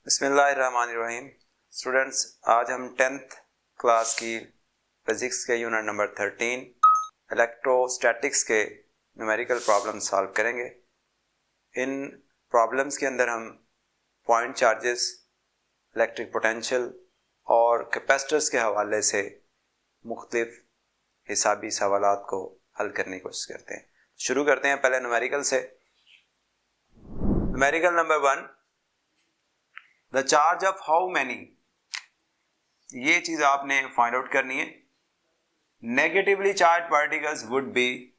बिस्मिल्लाहिर्रहमानिर्रहीम। स्टूडेंट्स, आज हम 10th क्लास की फिज़िक्स के यूनिट नंबर 13 इलेक्ट्रोस्टैटिक्स के न्यूमेरिकल प्रॉब्लम सॉल्व करेंगे। इन प्रॉब्लम्स के अंदर हम पॉइंट चार्जेस, इलेक्ट्रिक पोटेंशियल और कैपेसिटर्स के हवाले से मुख्तलिफ हिसाबी सवालात को हल करने की कोशिश करते हैं। शुरू करते हैं पहले न्यूमेरिकल से। Numerical number 1, the charge of how many, ये चीज आपने फाइंड आउट करनी है। Negatively charged particles would be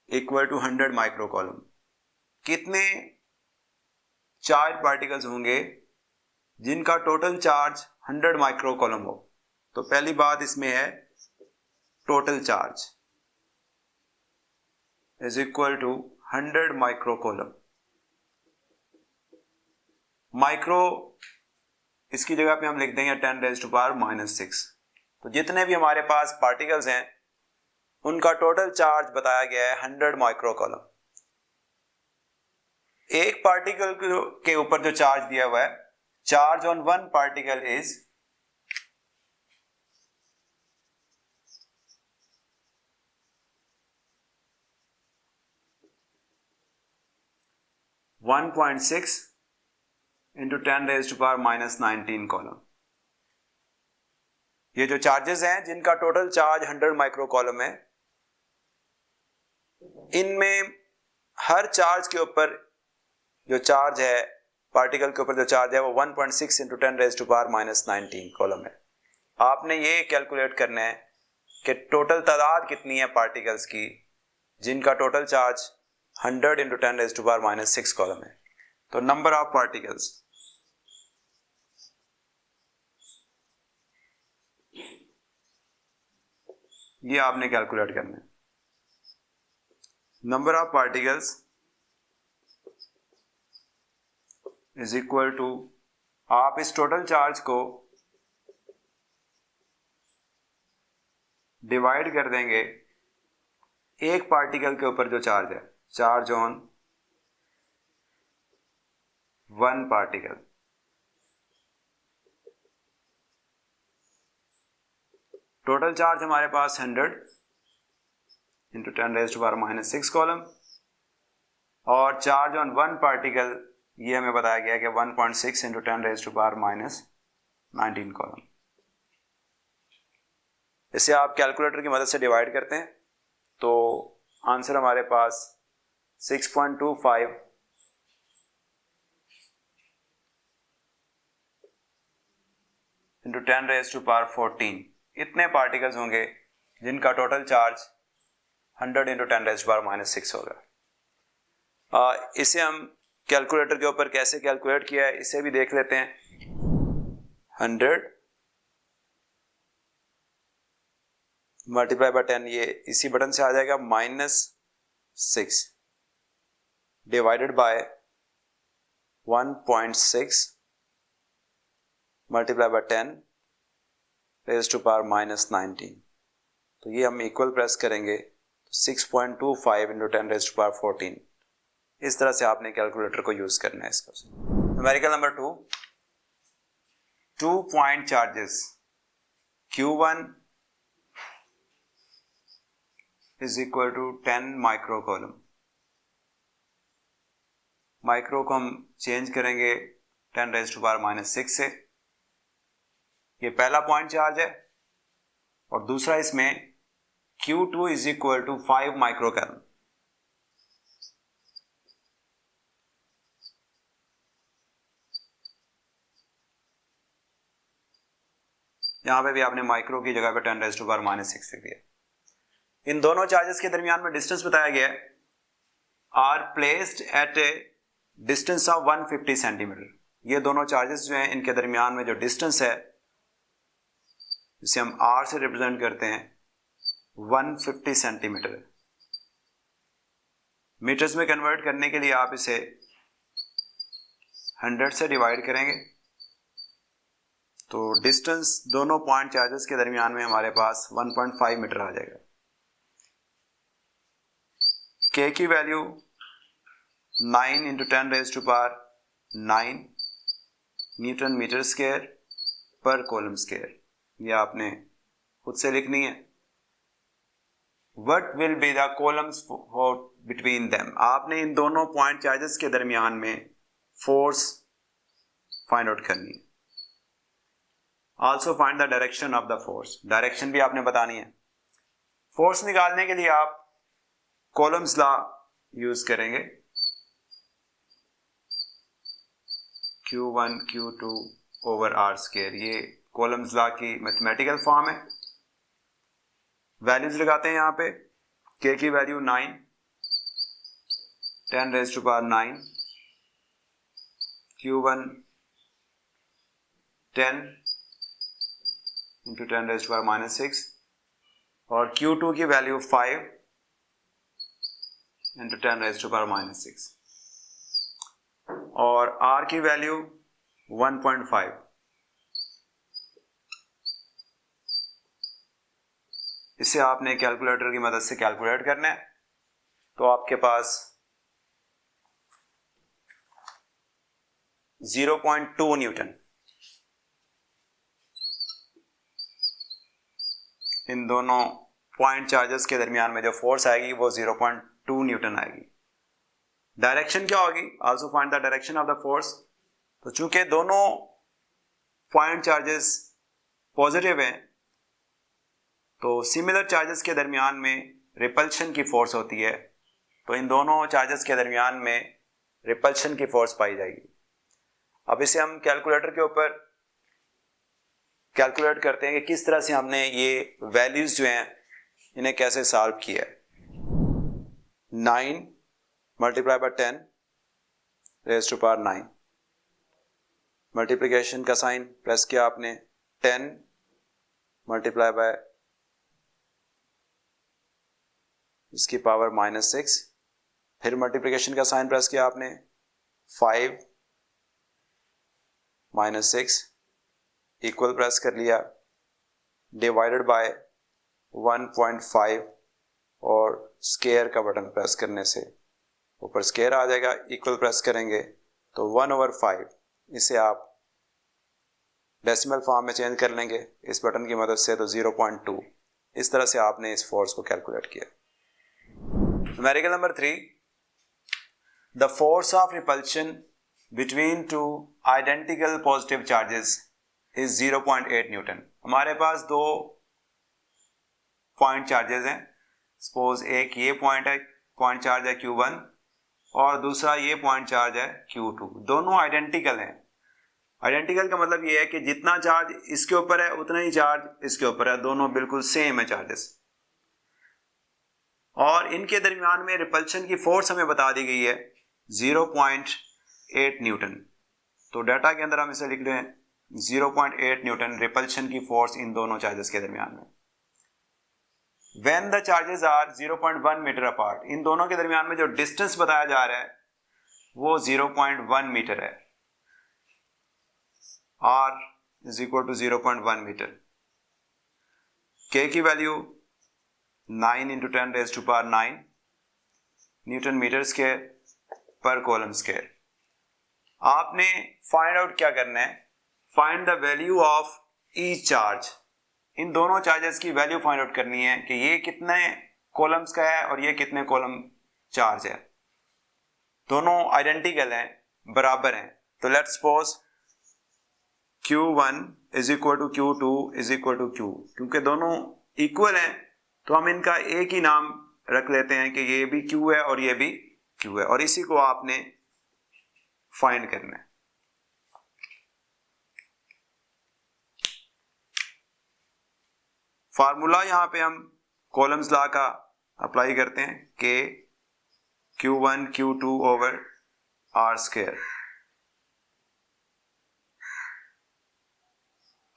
equal to 100 microcoulomb. कितने चार्ज पार्टिकल्स होंगे जिनका टोटल चार्ज 100 माइक्रोकॉलम हो? तो पहली बात इसमें है total charge is equal to 100 microcoulomb. Micro इसकी जगह पे हम लिख देंगे 10⁻⁻⁶। तो जितने भी हमारे पास पार्टिकल्स हैं उनका टोटल चार्ज बताया गया है 100 माइक्रोकॉलम। एक पार्टिकल के ऊपर जो चार्ज दिया हुआ है, charge on one particle is 1.6 into 10⁻⁻⁹ column. ये जो चार्जेस हैं जिनका टोटल चार्ज 100 माइक्रोकॉलम है, इनमें हर चार्ज के ऊपर जो चार्ज है, पार्टिकल के ऊपर जो चार्ज है वो 1.6 इंटू 10⁻⁻⁹ कॉलम है। आपने ये कैलकुलेट करना है कि टोटल तादाद कितनी है पार्टिकल्स की जिनका टोटल चार्ज 100 इंटू 10⁻⁻⁶ कॉलम है। तो नंबर ऑफ पार्टिकल्स, ये आपने कैलकुलेट करना है। Number of particles is equal to, आप इस टोटल चार्ज को डिवाइड कर देंगे एक पार्टिकल के ऊपर जो चार्ज है, charge on one particle. Total charge हमारे पास 100 इंटू 10⁻⁻⁶ कॉलम, और चार्ज ऑन वन पार्टिकल ये हमें बताया गया कि 1.6 इंटू 10⁻⁻⁹ कॉलम। इसे आप कैलकुलेटर की मदद से डिवाइड करते हैं तो आंसर हमारे पास 6.25 इंटू 10⁻⁴ इतने पार्टिकल्स होंगे जिनका टोटल चार्ज 100 इंटू 10⁻⁻⁶ होगा। इसे हम कैलकुलेटर के ऊपर कैसे कैलकुलेट किया है इसे भी देख लेते हैं। 100 मल्टीप्लाई बाय 10, ये इसी बटन से आ जाएगा, -6 डिवाइडेड बाय 1.6 मल्टीप्लाई बाय 10⁻⁻⁹। तो ये हम इक्वल प्रेस करेंगे तो 6.25 इंटू 10⁻⁴। इस तरह से आपने कैलकुलेटर को यूज करना है इसका। Numerical number 2, 2 point charges Q1 is equal to 10 microcoulomb. Micro को हम चेंज करेंगे 10⁻⁻⁶ से। ये पहला पॉइंट चार्ज है, और दूसरा इसमें Q2 इज इक्वल टू 5 माइक्रोकॉलम। यहां पे भी आपने माइक्रो की जगह पे 10⁻⁻⁶ लिख दिया। इन दोनों चार्जेस के दरमियान में डिस्टेंस बताया गया है, are placed at a distance of 150 centimetre. ये दोनों चार्जेस जो हैं इनके दरमियान में जो डिस्टेंस है, जिसे हम आर से रिप्रेजेंट करते हैं, 150 सेंटीमीटर। मीटर्स में कन्वर्ट करने के लिए आप इसे 100 से डिवाइड करेंगे तो डिस्टेंस दोनों पॉइंट चार्जेस के दरमियान में हमारे पास 1.5 मीटर आ जाएगा। K की value 9 into 10⁻⁹ newton metre square पर कॉलम स्क्वायर, ये आपने खुद से लिखनी है। What will be the columns between them? आपने इन दोनों पॉइंट चार्जेस के दरमियान में फोर्स फाइंड आउट करनी है। Also find the direction of the force, direction भी आपने बतानी है। फोर्स निकालने के लिए आप कॉलम्स लॉ यूज करेंगे, Q1 Q2 over r square, ये कॉलम्स लॉ की मैथमेटिकल फॉर्म है। वैल्यूज लगाते हैं यहाँ पे, k की value 9, 10 raised to power 9, Q1 10 into 10 raised to power minus 6 और Q2 की value 5 into 10 raised to power minus 6 और R की वैल्यू 1.5। इसे आपने कैलकुलेटर की मदद से कैलकुलेट करना है, तो आपके पास 0.2 न्यूटन इन दोनों पॉइंट चार्जेस के दरमियान में जो फोर्स आएगी वो 0.2 न्यूटन आएगी। डायरेक्शन क्या होगी? Also find the direction of the force. तो चूंकि दोनों पॉइंट चार्जेस पॉजिटिव हैं, तो सिमिलर चार्जेस के दरमियान में रिपल्शन की फोर्स होती है, तो इन दोनों चार्जेस के दरमियान में रिपल्शन की फोर्स पाई जाएगी। अब इसे हम कैलकुलेटर के ऊपर कैलकुलेट करते हैं कि किस तरह से हमने ये वैल्यूज जो हैं इन्हें कैसे सॉल्व किया है। 9 multiply by 10 raise to power 9, multiplication का साइन प्लस किया आपने, 10 मल्टीप्लाई बाय इसकी पावर -6, फिर मल्टीप्लिकेशन का साइन प्रेस किया आपने, 5 -6 इक्वल प्रेस कर लिया, डिवाइडेड बाय 1.5 और स्क्वायर का बटन प्रेस करने से ऊपर स्क्वायर आ जाएगा, इक्वल प्रेस करेंगे तो 1/5। इसे आप डेसिमल फॉर्म में चेंज कर लेंगे इस बटन की मदद से, तो 0.2। इस तरह से आपने इस फोर्स को कैलकुलेट किया। Numerical number 3, the force of repulsion between two identical positive charges is 0.8 Newton. हमारे पास दो पॉइंट चार्जेस हैं, सपोज एक ये पॉइंट चार्ज है Q1 और दूसरा ये पॉइंट चार्ज है Q2। दोनों आइडेंटिकल हैं। आइडेंटिकल का मतलब ये है कि जितना चार्ज इसके ऊपर है उतना ही चार्ज इसके ऊपर है, दोनों बिल्कुल सेम है चार्जेस, और इनके दरमियान में रिपल्शन की फोर्स हमें बता दी गई है 0.8 न्यूटन। तो डाटा के अंदर हम इसे लिख रहे हैं 0.8 न्यूटन रिपल्शन की फोर्स इन दोनों चार्जेस के दरमियान में। When the charges are 0.1 metre apart, इन दोनों के दरमियान में जो डिस्टेंस बताया जा रहा है वो 0.1 मीटर है। R is equal to 0.1 metre. K की value 9 into 10 raised to power 9 newton metre square पर कॉलम स्क्वायर। आपने फाइंड आउट क्या करना है? Find the value of each charge. इन दोनों चार्जेस की वैल्यू फाइंड आउट करनी है कि ये कितने कॉलम्स का है और ये कितने कॉलम चार्ज है। दोनों आइडेंटिकल हैं, बराबर हैं। तो let's suppose Q1 is equal to Q2 is equal to Q। क्योंकि दोनों इक्वल हैं तो हम इनका एक ही नाम रख लेते हैं कि ये भी Q है और ये भी Q है, और इसी को आपने फाइंड करना है। फार्मूला यहां पे हम कॉलम्स लॉ का अप्लाई करते हैं कि Q1 Q2 over R square.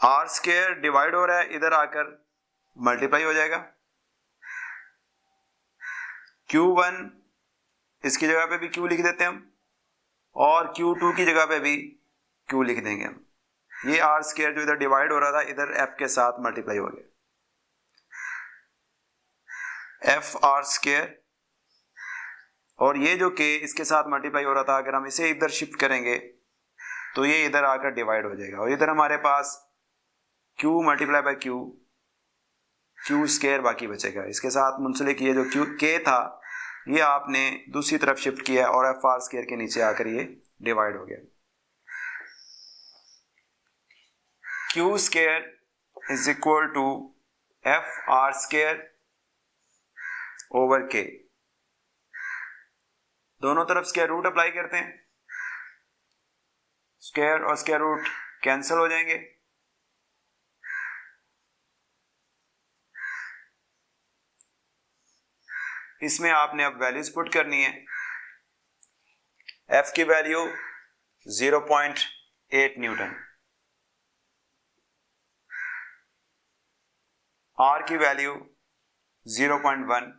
R square divide हो रहा है, इधर आकर मल्टीप्लाई हो जाएगा। Q1 इसकी जगह पे भी Q लिख देते हैं हम, और Q2 की जगह पे भी Q लिख देंगे हम। ये R स्क्वायर जो इधर डिवाइड हो रहा था इधर F के साथ मल्टीप्लाई हो गया, F R स्क्वायर, और ये जो K इसके साथ मल्टीप्लाई हो रहा था, अगर हम इसे इधर शिफ्ट करेंगे तो ये इधर आकर डिवाइड हो जाएगा और इधर हमारे पास q multiply by q square बाकी बचेगा। इसके साथ मुंसलिक ये जो k था ये आपने दूसरी तरफ शिफ्ट किया और एफ आर स्क्वायर के नीचे आकर ये डिवाइड हो गया। q square is equal to F R square over k। दोनों तरफ स्क्वायर रूट अप्लाई करते हैं, स्क्वायर और स्क्वायर रूट कैंसिल हो जाएंगे। इसमें आपने अब वैल्यूज पुट करनी है। f की वैल्यू 0.8 न्यूटन, r की वैल्यू 0.1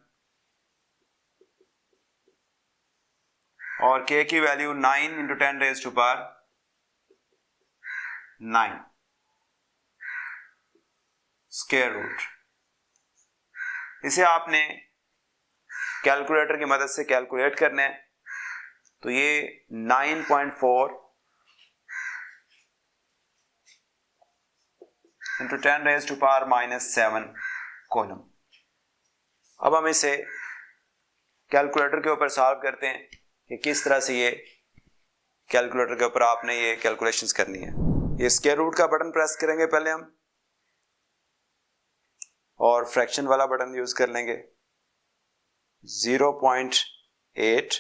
और k की value 9 into 10 raise to power 9 square root. इसे आपने कैलकुलेटर की मदद से कैलकुलेट करना है। तो ये 9.4 into 10 raise to power -7 coulomb. अब हम इसे कैलकुलेटर के ऊपर सॉल्व करते हैं कि किस तरह से ये कैलकुलेटर के ऊपर आपने ये कैलकुलेशंस करनी है। ये स्क्वायर रूट का बटन प्रेस करेंगे पहले हम और फ्रैक्शन वाला बटन यूज कर लेंगे। 0.8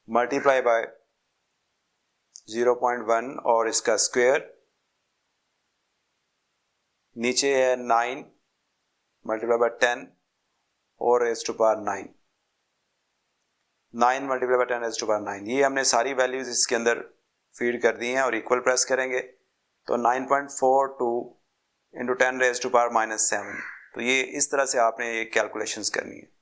मल्टीप्लाई बाय 0.1 और इसका स्क्वायर, नीचे है 9 मल्टीप्लाई बाय 10 और raise to power 9 multiply by 10 raise to power 9। ये हमने सारी वैल्यूज इसके अंदर फीड कर दी हैं और इक्वल प्रेस करेंगे तो 9.42 इंटू 10 रेज टू पावर -7। तो ये इस तरह से आपने ये कैलकुलेशंस करनी है।